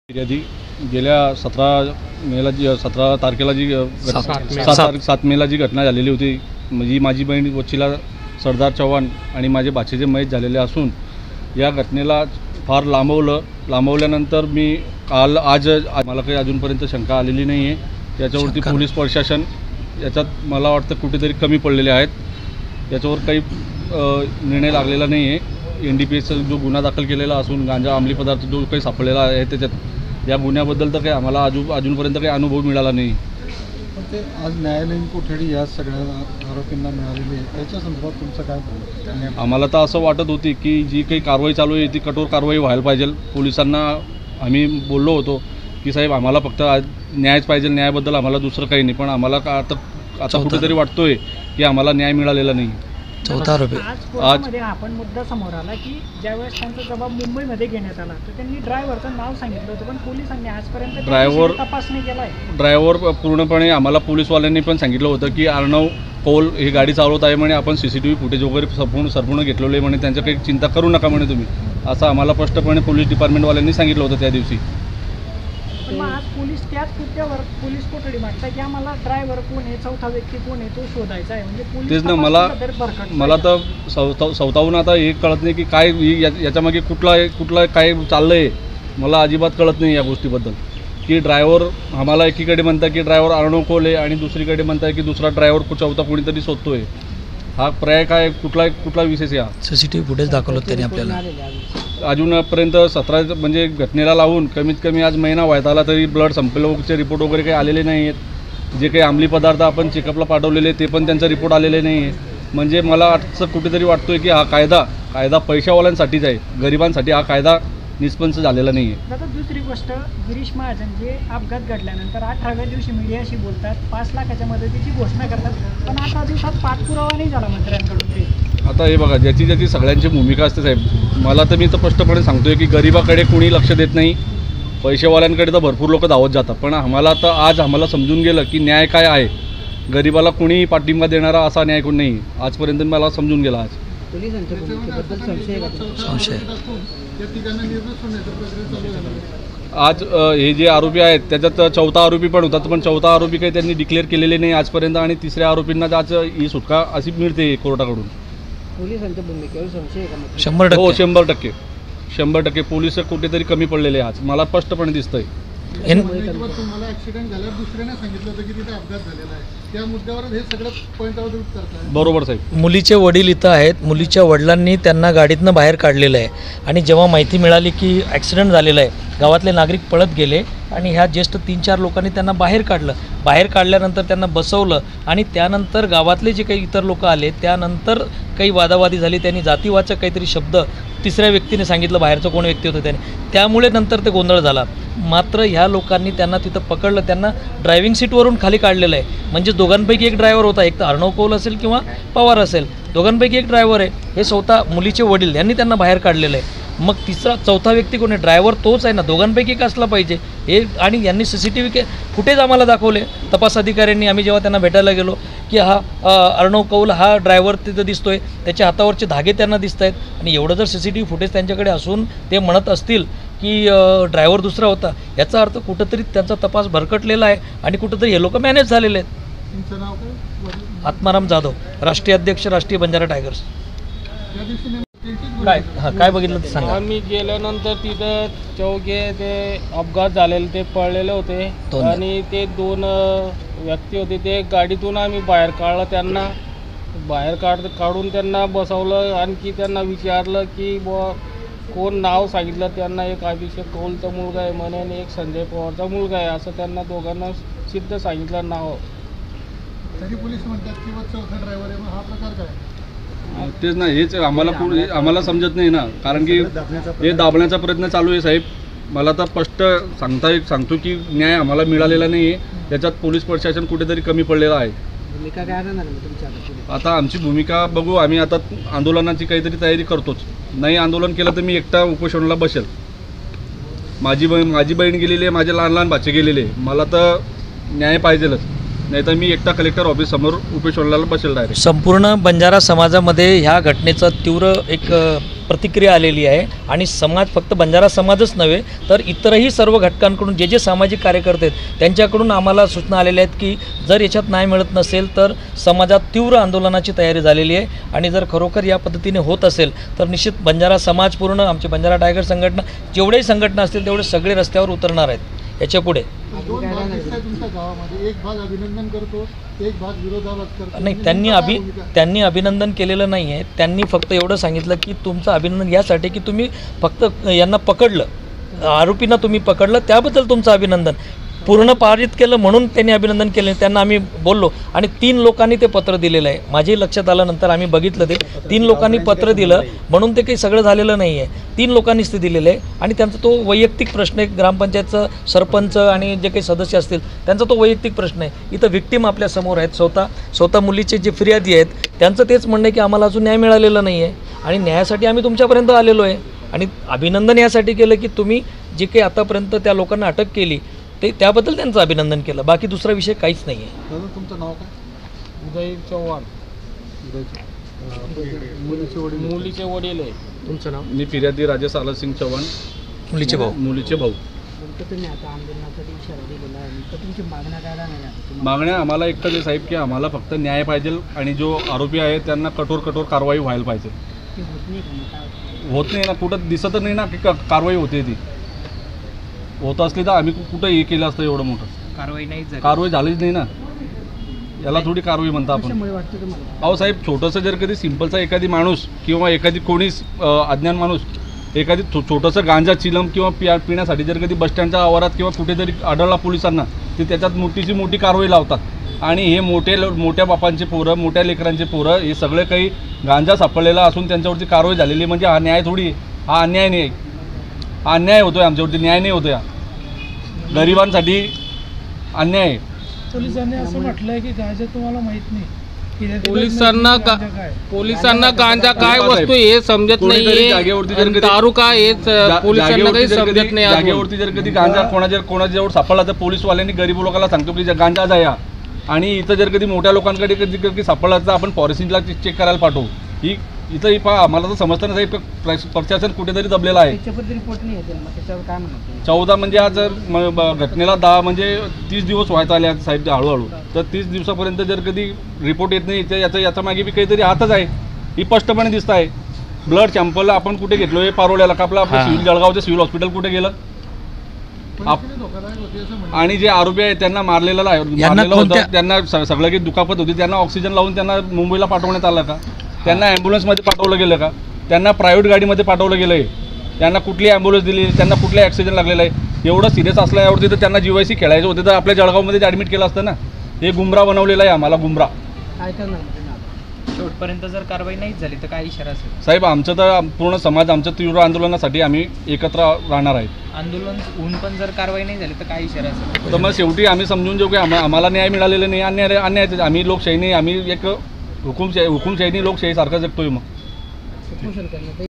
फिर्यादी गेल्या 17 तारखेला जी 7 मेला जी घटना झालेली होती, म्हणजे माझी बहीण वचिला सरदार चव्हाण आणि माझे भाचेचे मयत झालेले असून या घटनेला फार लांबवल्यानंतर मी आज मला काही अजूनपर्यंत शंका आलेली नाही आहे. त्याच्यावरती पोलीस प्रशासन याच्यात मला वाटतं कुठेतरी कमी पडलेले आहेत. याच्यावर काही निर्णय लागलेला नाही आहे. NDPSचा जो गुन्हा दाखल केलेला असून गांजा अंमली पदार्थ जो काही सापडलेला आहे त्याच्यात या गुन्ह्याबद्दल तर काही आम्हाला अजूनपर्यंत काही अनुभव मिळाला नाही. पण ते आज न्यायालयीन कोठडी या सगळ्या आरोपींना मिळालेली आहे, त्याच्या संदर्भात तुमचं काय म्हणणं? आम्हाला तर असं वाटत होती की जी काही कारवाई चालू आहे ती कठोर कारवाई व्हायला पाहिजे. पोलिसांना आम्ही बोललो होतो की साहेब आम्हाला फक्त न्यायच पाहिजे, न्यायाबद्दल आम्हाला दुसरं काही नाही. पण आम्हाला आता कुठेतरी वाटतोय की आम्हाला न्याय मिळालेला नाही. चौथा आरोपी आज आपण मुद्दा समोर आला की ज्यावेळेस त्यांचा जबाब मुंबईमध्ये घेण्यात आला तर त्यांनी ड्रायव्हरचं नाव सांगितलं होतं, पण पोलिसांनी आजपर्यंत ड्रायव्हर तपासणी केलाय. ड्रायव्हर पूर्णपणे आम्हाला पोलीसवाल्यांनी पण सांगितलं होतं की अर्णव कौल ही गाडी चालवत आहे म्हणे, आपण CCTV फुटेज वगैरे संपूर्ण घेतलेलं आहे म्हणे, त्यांच्या काही चिंता करू नका म्हणे तुम्ही, असं आम्हाला स्पष्टपणे पोलीस डिपार्टमेंटवाल्यांनी सांगितलं होतं त्या दिवसी. पण आज पोलीस त्याच मुद्द्यावर पोलीस कोठडी मागतात की आम्हाला ड्रायव्हर कोण आहे, चौथा व्यक्ती कोण आहे तो शोधायचा आहे. म्हणजे तेच ना, मला तर स्वतःहून आता हे कळत नाही की काय याच्यामागे कुठला काय चाललं आहे. मला अजिबात कळत नाही या गोष्टीबद्दल की ड्रायव्हर आम्हाला एकीकडे म्हणतात की ड्रायव्हर अर्णव कोल आहे आणि दुसरीकडे म्हणतात की दुसरा ड्रायव्हर चौथा कोणीतरी शोधतोय. हा पर्याय काय कुठला विशेष या CCTV फुटेज दाखवलं त्यांनी आपल्याला. अजूनपर्यंत 17 म्हणजे घटनेला लावून कमीत कमी आज महिना व्हायला आला तरी ब्लड संपलेचे रिपोर्ट वगैरे काही आलेले नाही आहेत. जे काही अंमली पदार्थ आपण चेकअपला पाठवलेले ते पण त्यांचा रिपोर्ट आलेले नाही आहे. म्हणजे मला असं कुठेतरी वाटतोय की हा कायदा पैशावाल्यांसाठीच आहे, गरिबांसाठी हा कायदा निष्पन्न झालेला नाही आहे. आता दुसरी गोष्ट, गिरीश महाजन जे अपघात घडल्यानंतर 18व्या दिवशी मीडियाशी बोलतात, 5 लाखाच्या मदतीची घोषणा करतात, पण 8 दिवसात पाठपुरावा नाही झाला मंत्र्यांकडून. ते आता हे बघा, ज्याची सगळ्यांची भूमिका असते साहेब. मला तर मी तर स्पष्टपणे सांगतोय की गरिबाकडे कुणी लक्ष देत नाही, पैसेवाल्यांकडे तर भरपूर लोक धावत जातात. पण आम्हाला तर आज आम्हाला समजून गेलं की न्याय काय आहे. गरिबाला कुणीही पाठिंबा देणारा असा न्याय कोण नाही, आजपर्यंत मला समजून गेला. आज आज हे जे आरोपी आहेत त्याच्यात चौथा आरोपी पण होतात, पण चौथा आरोपी काही त्यांनी डिक्लेअर केलेले नाही आजपर्यंत आणि तिसऱ्या आरोपींना आज ही सुटका अशी मिळते कोर्टाकडून. पोलिसांच्या भूमिकेवर संशय आहे का? 100%. हो, 100% पोलीस कुठेतरी कमी पडलेले आज मला स्पष्टपणे दिसतंय. तुम्हाला ऍक्सिडेंट झाल्यावर दुसऱ्याने सांगितलं होतं की तिथे अपघात झालेला आहे, त्या मुद्द्यावर हे सगळं पॉईंट आउट करताय. बरोबर साहेब. मुलीचे वडील इथं आहेत, मुलीच्या वडिलांनी त्यांना गाडीतनं बाहेर काढलेलं आहे आणि जेव्हा माहिती मिळाली की ॲक्सिडेंट झालेला आहे, गावातले नागरिक पळत गेले आणि ह्या ज्येष्ठ 3-4 लोकांनी त्यांना बाहेर काढलं. बाहेर काढल्यानंतर त्यांना बसवलं आणि त्यानंतर गावातले जे काही इतर लोक आले त्यानंतर काही वादावादी झाली. त्यांनी जातीवाचक काहीतरी शब्द तिसऱ्या व्यक्तीने सांगितलं, बाहेरचं कोण व्यक्ती होतं त्याने, त्यामुळे नंतर ते गोंधळ झाला. मात्र ह्या लोकांनी त्यांना तिथं पकडलं, त्यांना ड्रायव्हिंग सीटवरून खाली काढलेलं आहे. म्हणजे दोघांपैकी एक ड्रायव्हर होता, एक तर अर्णव कौल असेल किंवा पवार असेल, दोघांपैकी एक ड्रायव्हर आहे. हे स्वतः मुलीचे वडील यांनी त्यांना बाहेर काढलेलं आहे. मग चौथा व्यक्ती कोण आहे? ड्रायव्हर तोच आहे ना, दोघांपैकी एक असला पाहिजे हे. आणि यांनी CCTV फुटेज आम्हाला दाखवले तपास अधिकाऱ्यांनी. आम्ही जेव्हा त्यांना भेटायला गेलो की हा अर्णव कौल हा ड्रायव्हर तिथं दिसतोय, त्याच्या हातावरचे धागे त्यांना दिसत आहेत. आणि एवढं जर CCTV फुटेज त्यांच्याकडे असून ते म्हणत असतील की ड्रायव्हर दुसरा होता, याचा अर्थ कुठंतरी त्यांचा तपास भरकटलेला आहे आणि कुठंतरी हे लोक मॅनेज झालेले आहेत. तुमचं नाव काय? आत्माराम जाधव, राष्ट्रीय अध्यक्ष, राष्ट्रीय बंजारा टायगर्स. काय बघितलं ते सांगा. आम्ही गेल्यानंतर तिथं चौघे ते अपघात झालेले ते पडलेले होते आणि ते 2 व्यक्ती होते. ते गाडीतून आम्ही बाहेर काढलं, त्यांना बाहेर काढून त्यांना बसवलं. आणखी त्यांना विचारलं की बुवा कोण, नाव सांगितलं त्यांना. एक अभिषेक कौलचा मुलगा आहे म्हणे आणि एक संजय पवारचा मुलगा आहे, असं त्यांना दोघांना सिद्ध सांगितलं नाव. तरी पोलीस म्हणतात की चौथा ड्रायव्हर आहे, हा प्रकार काय? तेच ना, हेच आम्हाला समजत नाही ना, कारण की हे दाबण्याचा प्रयत्न चालू आहे साहेब. मला तर स्पष्ट सांगतो की न्याय आम्हाला मिळालेला नाही आहे. त्याच्यात पोलीस प्रशासन कुठेतरी कमी पडलेलं आहे. भूमिका काय राहणार तुमच्या? आता आमची भूमिका बघू, आम्ही आता आंदोलनाची काहीतरी तयारी करतोच. नाही आंदोलन केलं तर मी एकटा उपोषणाला बसेल. माझी बहीण गेलेली आहे, माझे लहान भाचे गेलेले, मला तर न्याय पाहिजेलच. नाही तर मी एकटा कलेक्टर ऑफिस समोर उपोषणाला बसेल डायरेक्ट. संपूर्ण बंजारा समाजामध्ये ह्या घटनेचा तीव्र एक प्रतिक्रिया आलेली आहे आणि समाज फक्त बंजारा समाजच नव्हे तर इतरही सर्व घटकांकडून जे जे सामाजिक कार्यकर्ते आहेत त्यांच्याकडून आम्हाला सूचना आलेल्या आहेत की जर याच्यात न्याय मिळत नसेल तर समाजात तीव्र आंदोलनाची तयारी झालेली आहे आणि जर खरोखर या पद्धतीने होत असेल तर निश्चित बंजारा समाज पूर्ण आमचे बंजारा टायगर संघटना जेवढेही संघटना असतील तेवढे सगळे रस्त्यावर उतरणार आहेत याच्या पुढे. दोन भाग दिसताय तुमच्या गावामध्ये, एक भाग अभिनंदन करतो, एक भाग विरोधाभास करतो. नाही, त्यांनी अभिनंदन केलेलं नाही आहे. त्यांनी फक्त एवढं सांगितलं की तुमचं अभिनंदन यासाठी की तुम्ही फक्त यांना पकडलं, आरोपींना तुम्ही पकडलं त्याबद्दल तुमचं अभिनंदन. पूर्ण पारित केलं म्हणून त्यांनी अभिनंदन केलं. त्यांना आम्ही बोललो आणि 3 लोकांनी ते पत्र दिलेलं आहे. माझ्याही लक्षात आल्यानंतर आम्ही बघितलं ते 3 लोकांनी पत्र दिलं म्हणून ते काही सगळं झालेलं नाही आहे. 3 लोकांनीच ते दिलेलं आहे आणि त्यांचा तो वैयक्तिक प्रश्न आहे. ग्रामपंचायतचं सरपंच आणि जे काही सदस्य असतील त्यांचा तो वैयक्तिक प्रश्न आहे. इथं व्हिक्टीम आपल्यासमोर आहेत, स्वतः मुलीचे जे फिर्यादी आहेत त्यांचं तेच म्हणणं आहे की आम्हाला अजून न्याय मिळालेला नाही आहे आणि न्यायासाठी आम्ही तुमच्यापर्यंत आलेलो आहे. आणि अभिनंदन यासाठी केलं की तुम्ही जे काही आतापर्यंत त्या लोकांना अटक केली ते त्याबद्दल त्यांचं अभिनंदन केलं. बाकी दुसरा विषय काहीच नाही आहे. दादा तुमचं नाव काय? उदय चव्हाण, मुलीचे वडील आहे. तुमचं नाव? मी फिर्यादी राजेश आलासिंग चव्हाण, मुलीचे भाऊ. मुलीचे भाऊ. मागण्या आम्हाला एकच आहे साहेब की आम्हाला फक्त न्याय पाहिजे आणि जो आरोपी आहे त्यांना कठोर कारवाई व्हायला पाहिजे. होत नाही ना, कुठं दिसत नाही ना की कारवाई होते. ती होत असली तर आम्ही कुठं हे केलं असतं एवढं मोठं. कारवाई झालीच नाही ना, याला थोडी कारवाई म्हणता आपण. अहो साहेब, छोटंसं जर कधी सिंपलचा एखादी माणूस किंवा एखादी कोणीच अज्ञान माणूस एखादी छोटंसं गांजा चिलम किंवा पिण्यासाठी जर कधी बसस्टँडच्या आवारात किंवा कुठेतरी आढळला पोलिसांना ते त्याच्यात मोठी कारवाई लावतात. आणि हे मोठ्या बापांचे पोरं, मोठ्या लेकरांचे पोरं हे सगळे काही गांजा सापडलेला असून त्यांच्यावरती कारवाई झालेली म्हणजे हा न्याय थोडी, हा अन्याय नाही. हा अन्याय होतोय आमच्यावरती, न्याय नाही होतोय. गरिबांसाठी अन्याय आहे. पोलिसांनी असं म्हटलंय की गांजा तुम्हाला माहित नाही. पोलिसांना गांजा काय वस्तू हे समजत नाही, दारू काय हे पोलिसांना काही समजत नाही. जागेवरती जर कधी गांजा कोणाजवळ सापडला तर पोलीसवाल्यांनी गरीब लोकांना सांगतो की गांजा जाया. आणि इथं जर कधी मोठ्या लोकांकडे कधी सापडला तर आपण फॉरेन्सिकला चेक करायला पाठवू. इथं आम्हाला तर समजतं ना साहेब, प्रशासन कुठेतरी दबलेलं आहे. 14 म्हणजे आज घटनेला 10 म्हणजे 30 दिवस व्हायचा आले साहेब हळूहळू. तर 30 दिवसापर्यंत जर कधी रिपोर्ट येत नाही तर याचा मागे बी काहीतरी हातच आहे. ही स्पष्टपणे दिसत आहे. ब्लड सॅम्पल आपण कुठे घेतलो हे पारोल्याला का आपलं सिव्हिल जळगावचं सिव्हिल हॉस्पिटल कुठे गेलं. आणि जे आरोपी आहेत त्यांना मारलेलं होतं, त्यांना सगळं काही दुखापत होती, त्यांना ऑक्सिजन लावून त्यांना मुंबईला पाठवण्यात आलं का? त्यांना ॲम्ब्युलन्समध्ये पाठवलं गेलं का? त्यांना प्रायव्हेट गाडीमध्ये पाठवलं गेलं आहे? त्यांना कुठली ॲम्ब्युलन्स दिली? त्यांना कुठला ॲक्सिडेंट लागलेला आहे? एवढं सिरियस असल्यावरती तर त्यांना जीवायसी खेळायचं होते तर आपल्या जळगावमध्ये ॲडमिट केलं असतं ना. हे गुमराह बनवलेलं आहे आम्हाला, गुमराह. काय करणार शेवटपर्यंत जर कारवाई नाही झाली तर काय इशारा असेल? साहेब, आमचं तर पूर्ण समाज आमच्या तीव्र आंदोलनासाठी आम्ही एकत्र राहणार आहे. आंदोलन होऊन पण जर कारवाई नाही झाली तर काय इशारा असेल? तर मग शेवटी आम्ही समजून घेऊ की आम्हाला न्याय मिळालेला नाही, अन्याय. आम्ही लोकशाही नाही, आम्ही एक हुकुमशाही लोकशाही सारखं जगतोय. मग